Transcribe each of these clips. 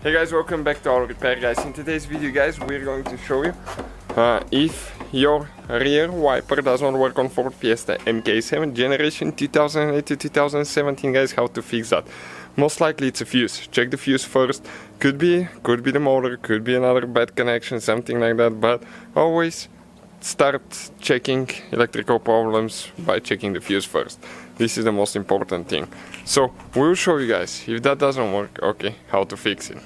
Hey guys, welcome back to our repair guys. In today's video guys, we're going to show you if your rear wiper doesn't work on Ford Fiesta MK7 generation 2008 to 2017 guys, how to fix that. Most likely it's a fuse. Check the fuse first. Could be the motor, could be another bad connection, something like that, but always start checking electrical problems by checking the fuse first. This is the most important thing. So we'll show you guys, if that doesn't work, okay, how to fix it.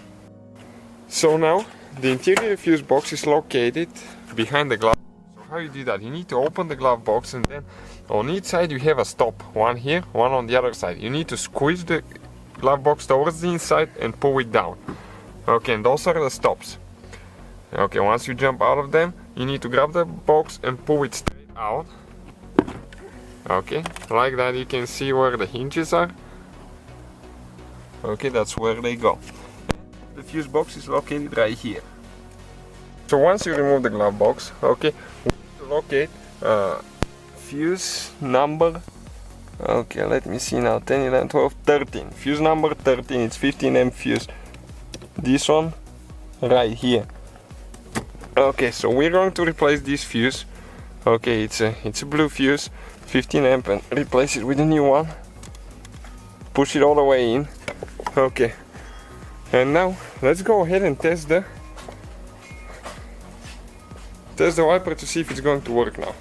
So now the interior fuse box is located behind the glove. So how you do that? You need to open the glove box, and then on each side you have a stop. One here, one on the other side. You need to squeeze the glove box towards the inside and pull it down. Okay, and those are the stops. Okay, once you jump out of them, you need to grab the box and pull it straight out. Okay, like that. You can see where the hinges are. Okay, that's where they go. The fuse box is located right here. So once you remove the glove box, okay, we need to locate fuse number, okay, let me see now, 10, 11, 12, 13. Fuse number 13, it's 15M fuse. This one, right here. Okay, so we're going to replace this fuse. Okay, it's a blue fuse, 15 amp, and replace it with a new one. Push it all the way in. Okay. And now let's go ahead and test the wiper to see if it's going to work now.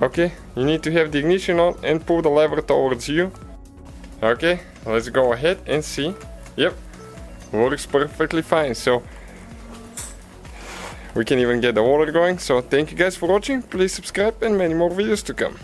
Okay, you need to have the ignition on and pull the lever towards you. Okay, let's go ahead and see. Yep, works perfectly fine. So we can even get the water going. So thank you guys for watching. Please subscribe and many more videos to come.